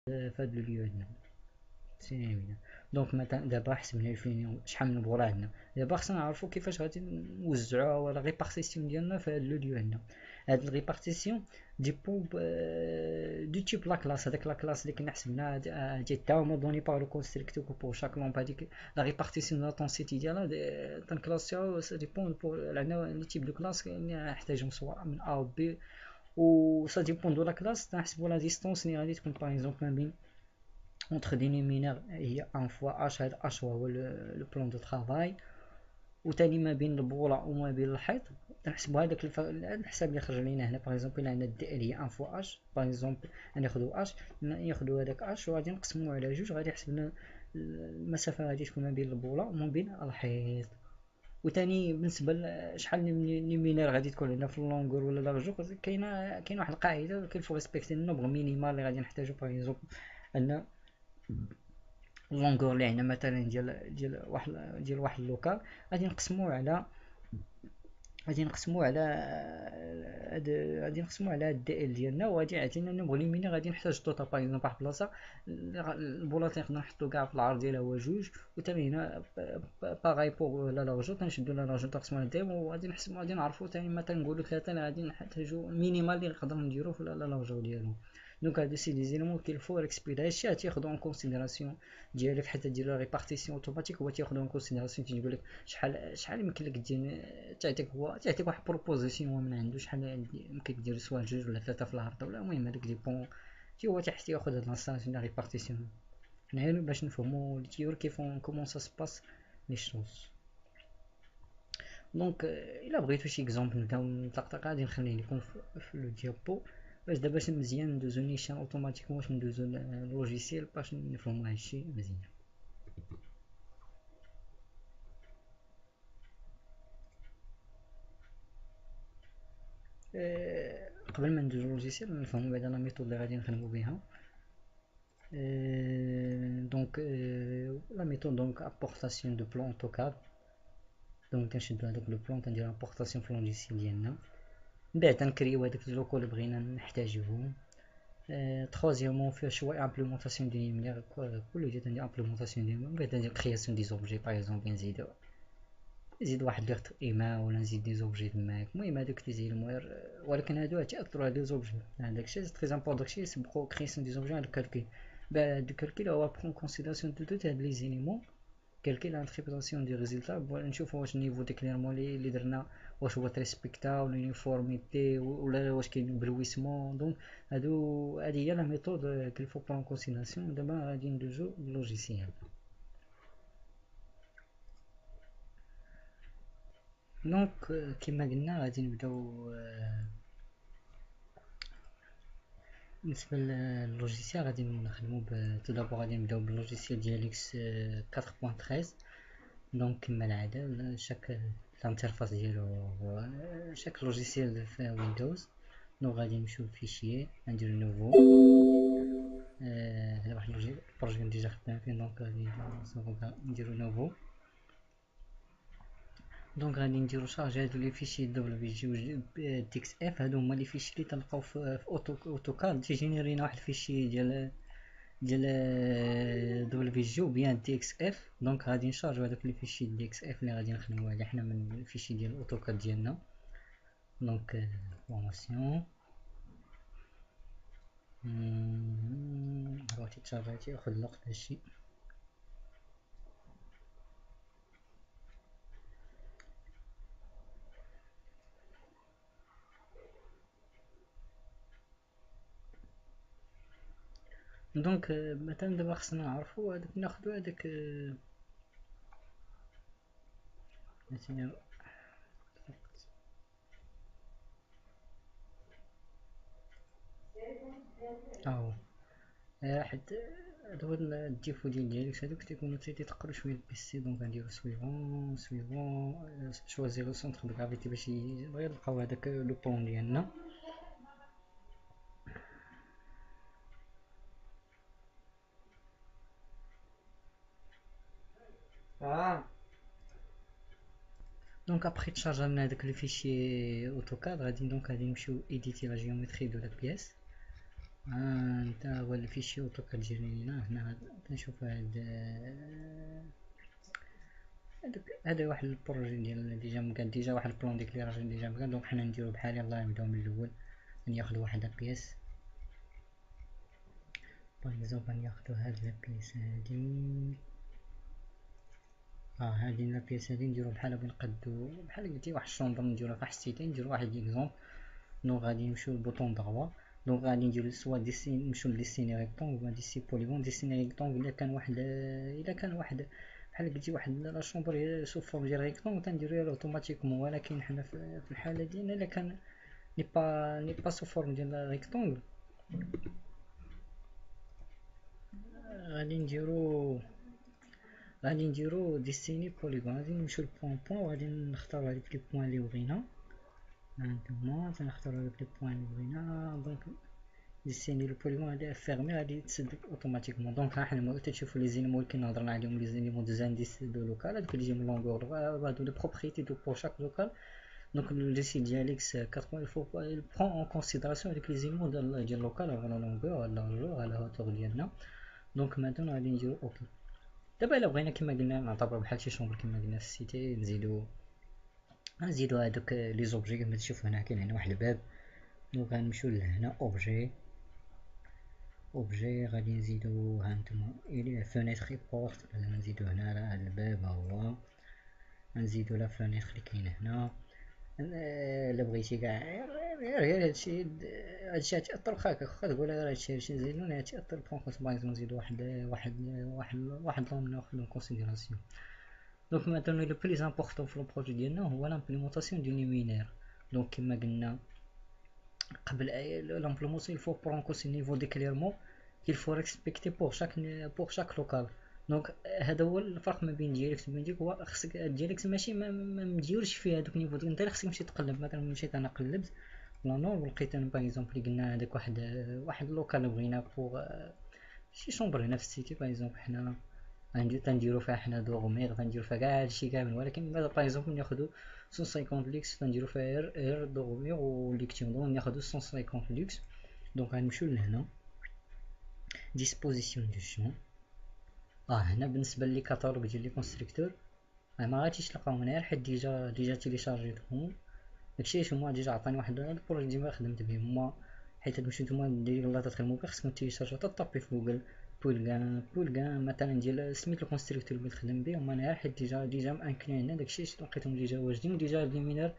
فهاد لو ليو هنا سينما. دونك مثلا دابا حسبنا الفين شحال من بولا عندنا، دابا خصنا نعرفو كيفاش غادي نوزعوها ولا ريبارتيسيون ديالنا في هاد لو ليو هنا. هاد الريبارتيسيون ديبون دو تيب لا كلاس. هاداك لا كلاس اللي كنا حسبنا هادي تا هما دوني باغ لو كونستركتور بور شاك لومب. هاديك لا ريبارتيسيون لا طونسيتي ديالها تنكلاسيو سا ديبون بور عندنا لي تيب دو كلاس اللي نحتاجهم سواء من ا و بي، و سا ديبون دو لا كلاس تنحسبو لا ديستونس اللي غادي تكون باغ اكزومبل ما بين entre dénominateur هي 1 fois h. هذا h هو لو بلان دو طرافاي، وثاني ما بين البوله وما بين الحيط نحسبوا هذاك الحساب اللي خرج لينا هنا. باغ اكزومبل عندنا دي ال هي 1 فوا اش، باغ اكزومبل غناخذوا اش، ناخذوا هذاك اش وغادي نقسموه على جوج، غادي يحسب لنا المسافه غادي تكون ما بين البوله وما بين الحيط. وثاني بالنسبه لشحال من مينير غادي تكون هنا في اللونغور ولا لارجور، كاين واحد القاعده كيفو ريسبكتي النوبغ مينيمال اللي غادي نحتاجو. باغ اكزومبل عندنا اللونغور اللي عندنا مثلا ديال واحد اللوكال، غادي نقسموه على الدي ال ديالنا، وغادي يعطينا النومبر ليميني غادي نحتاج توتا. باغ اكزومبل واحد البلاصه البلاصه نقدر نحطو كاع في العرض ديالها هو جوج، وثاني هنا باغاي بوغ لا لارجو تنشدو لا لارجو تقسمو على ديم، وغادي نحسبو غادي نعرفو ثاني مثلا نقولو ثلاثه اللي غادي نحتاجو مينيمال اللي نقدر نديرو في لا لارجو ديالو. دونك هادو سي دي زيليمون كيلفو ريكسبيري. هادشي تياخدو اون كونسيديراسيون ديالك حتى دير لا ريبارتيسيون اوتوماتيك، هو تياخدو اون كونسيديراسيون تيقول لك شحال يمكن لك دير. تعطيك واحد بروبوزيسيون من عنده شحال يمكن دير سواء جوج ولا ثلاثه في العرض، ولا المهم هذاك ديبون هو تحت ياخد هاد لانستالاسيون ديال ريبارتيسيون. حنا باش نفهمو لي تيور كيفون كومون سا سباس لي شوز. دونك الا بغيتو شي اكزومبل نبداو نطقطق غادي نخليه لكم في لو ديابو، باش دابا مزيان ندوزو نيشان اوتوماتيكمون باش ندوزو لوجيسيال باش نفهمو هادشي مزيان. قبل ما ندوزو لوجيسيال نفهمو بعدا لا ميثود اللي غادي نخدمو بها. دونك لا ميثود دونك ابورتاسيون دو بلان اوتوكاد. دونك تنشدو هذاك لو بلان تندير ابورتاسيون في لوجيسيال ديالنا، من بعد تنكريو هذاك اللوكو اللي بغينا نحتاجوهم. troisièmement faire choix implémentation ديال النمير كل جهه ندير implémentation ديال من بعد ندير création des objets. باغ اكزومبل نزيد واحد ليغت ايما ولا نزيد دي زوبجي تماك، المهم هادوك لي زيلموير، ولكن هادو تاثروا على لي زوبجي. داكشي سي تري امبورطون، داكشي يسبقوا création des objets على الكالكول. بعد الكالكول هو برون كونسيديراسيون دو توت هاد لي زيليمون، كالكول انتربريتاسيون دي ريزولتا باش نشوفوا واش النيفو ديك كليرمون اللي درنا واش هو تريسبكتا ولا يونيفورميتي ولا واش كاين بلويسمون. دونك هادي هي لا ميثود كيل فو برون كونسيديراسيون. دابا غادي ندوزو للوجيسيال. دونك كما قلنا غادي نبداو بالنسبه للوجيسيال غادي نخدمو تو دابور غادي نبداو باللوجيسيال ديال اكس 4.13. دونك كما العاده شاك الانترفاس ديالو شاك لوجيسيال في ويندوز. دونك غادي نمشيو للفيشيي نديرو نوفو. هذا واحد البروجي ديجا خدام فيه، دونك غادي نديرو نوفو. دونك غادي نديرو شارجي هادو لي فيشي دبليو تيكس اف. هادو هما لي فيشي اللي تلقاو في اوتوكاد تيجينيرينا واحد الفيشي ديال دبليو بيان دي اكس اف. دونك غادي نشارجو هذوك لي فيشي دي اكس اف اللي غادي نخدمو عليه حنا من الفيشي ديال الاوتوكاد ديالنا. دونك فورماسيون بغيتي تشارجي ياخد الوقت هادشي. دونك مثلا دابا خصنا نعرفو هذاك ناخدو هذاك مثلا حتى هادو الديفو ديالك هادوك تيكونو تيتقلو شويه البيسي. دونك غنديرو سويفون شوازيرو سونتر دو غرافيتي باش بغا نلقاو هداك لو بون ديالنا. دونك ابخي تشارجنا هداك لو فيشي اوتوكاد غادي نمشيو ايديتي لا جيومتري دو لا بياس. انت هو الفيشي اوتو كتجيني لينا هنا. تنشوف هذا واحد البروجي ديال ديجا مكان، ديجا واحد البلان ديكليراج ديجا مكان. دونك حنا نديرو بحال يلاه نبداو من الاول. ناخدو واحد لابيس باغ اكزومبل، ناخدو هاد لابيس هادي. هادي لابيس هادي نديرو بحال بنقدو بحال قلتي واحد الشومبر نديرو فيها حسيتين. نديرو واحد ليكزومبل. دونك غادي نمشيو للبوطون دغوا. دونك غادي نديرو سوا ديسين، نمشيو لديسيني ريكتونغ ولا ديسي بوليغون. ديسيني ريكتونغ الا كان واحد بحال قلتي واحد لا شومبر سو فورم ديال ريكتونغ تنديروها اوتوماتيكمون. ولكن حنا في الحاله ديالنا الا كان ني با سو فورم ديال ريكتونغ، غادي نديرو ديسيني بوليغون. غادي نمشيو لبوان بوان وغادي نختارو هاديك لي بوان لي بغينا. هانتوما تنختارو هادوك لي بوان لي بغينا. دونك ديسيني لو بوليغون غادي فيرمي، غادي تسد اوتوماتيكمون. دونك ها حنا تشوفوا لي زينيمون اللي كنا هضرنا عليهم، لي زينيمون دو زانديس دو لوكال، هادوك اللي يجيو من لونغور هادو لي بروبريتي دو بور شاك لوكال. دونك لو سيت ديال اكس 80 il faut il prend en considération هادوك لي زينيمون ديال لوكال على لونغور على لارجور على هوتور ديالنا. دونك مانتون غادي نديرو اوكي. دابا الا بغينا كما قلنا نعتبرو بحال شي شومبر كما قلنا في السيتي، نزيدو هادوك لي زوبجي كما تشوفوا هنا. كاين هنا واحد الباب. دونك غنمشيو لهنا اوبجي غادي نزيدو هانتوما الي فونيتر بورت. نزيدو هنا على هاد الباب ها هو. نزيدو لا فونيتر اللي كاين هنا. الا بغيتي كاع غير هادشي غتأثر. واخا تقول غير هادشي نزيدو غتأثر. بخون كونسيديراسيون نزيدو واحد لون ناخدو اون كونسيديراسيون. دونك مثلا لو بليز امبورطون في البروجي ديالنا هو لامبليمونطاسيون دو لومينير. دونك كما قلنا قبل لامبليمونطاسيون il faut prendre en compte le niveau d'éclairement qu'il faut respecter pour chaque local. دونك هذا هو الفرق ما بين ديالكت وبين ديك. هو خصك ديالكت ماشي ما مديروش فيه هذوك النيفو. انت اللي خصك تمشي تقلب. مثلا مشيت انا قلبت لا نور ولقيت انا باغ اكزومبل قلنا هذاك واحد اللوكال بغينا بوغ شي شومبر هنا في السيتي. باغ اكزومبل حنا تنديرو فيها حنا دوغميغ، تنديرو فيها كاع هادشي كامل. ولكن باغ اكزومبل ناخدو 150 لوكس تنديرو فيها غير دوغميغ وليكتيون. دونك ناخدو 150 لوكس. دونك غنمشيو لهنا ديسبوزيسيون دو شون. هنا بالنسبه لي كاتالوج ديال لي كونستركتور ما غاديش تلقاهم هنا حيت ديجا تيليشارجيتهم. داكشي علاش هما ديجا عطاني واحد البروجي ديما خدمت به هما. حيت تمشي نتوما ديروا لا تدخل خصكم تيليشارجيو طابي في جوجل بولغان مثلا ديال سميت الكونستركتور اللي تخدم به. هما انا حيت ديجا مانكلين هنا داكشي لقيتهم ديجا واجدين وديجا ليمينير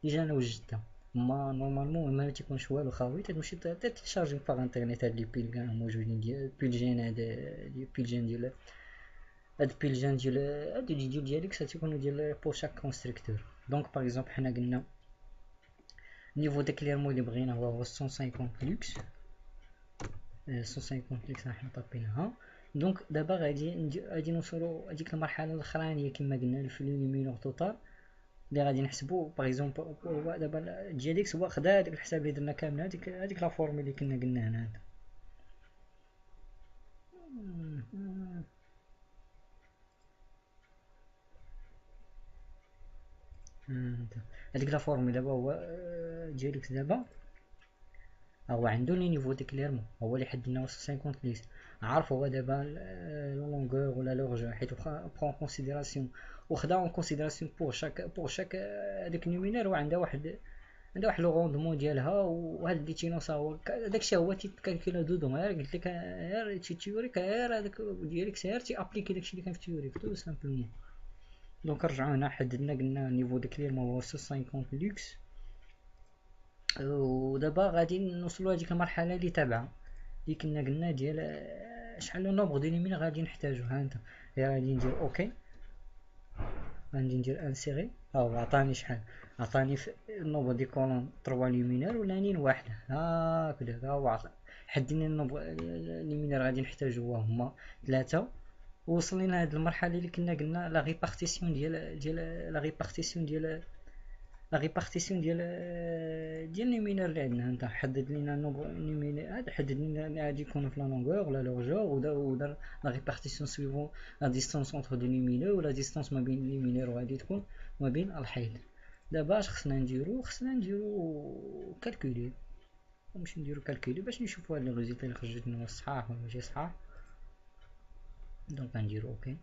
ديجا انا وجدتها. هما نورمالمون ما تيكونش والو خاوي. تمشي تيليشارجي باغ انترنيت. هاد لي بولغان موجودين ديال بولجين. هاد لي بولجين ديال هاد بيلجان ديال ديالك تيكونوا ديال بور شاك كونستركتور. دونك باغ اكزومبل حنا قلنا نيفو ديكليرمون اللي بغينا هو 150 لوكس. 150 لوكس حنا طابينها. دونك دابا غادي نوصلوا هذيك المرحله الاخرانيه كما قلنا في لومينور توتال اللي غادي نحسبوا. باغ اكزومبل دابا ديالكس هو خدا هذاك الحساب اللي درنا كامل هذيك لا فورمول اللي كنا قلنا هنا. هذيك لا فورمول دابا هو ديالكس دابا هو عنده لي نيفو ديكليرمون. هو اللي حد لنا 50 ليس عارف هو دابا لونغور ولا لورجور حيت برون كونسيديراسيون وخدا اون كونسيديراسيون بور شاك هذاك النومينير. وعندها واحد لو روندمون ديالها. وهاد لي تينوس هو داكشي هو تيكالكولا دودو. غير قلت لك غير تيوريك غير هذاك ديالك سير تي ابليكي داكشي اللي كان في تيوريك تو سامبلومون. دونك رجعوا هنا حددنا قلنا نيفو ديكليرمون هو 150 لوكس. ودابا غادي نوصلوا لهاديك المرحله اللي تابعه اللي كنا قلنا ديال شحال لو نومبر ديال ليمين غادي نحتاجو. ها انت غادي ندير اوكي. غادي ندير انسيري. عطاني شحال عطاني في النومبر دي كولون 3 ليمينير ولانين واحد هكذا. هو حددني النومبر ليمينير غادي نحتاجو هما 3. وصلنا لهاد المرحله اللي كنا قلنا لا ريبارتيسيون ديال لا ريبارتيسيون ديال ليمينير اللي عندنا. انت حدد لينا النومبر ليمينير هذا حدد لينا غادي يكون في لا لونغور ولا لورجور ودار لا ريبارتيسيون سويفون لا ديستانس اونتر دو ليمينير ولا ديستانس ما بين ليمينير وغادي تكون ما بين الحيط. دابا اش خصنا نديرو كالكولي ونمشيو نديرو كالكولي باش نشوفو هاد لي ريزولتا اللي خرجت لنا واش صحاح ولا ماشي صحاح. دونك غنديرو اوكي.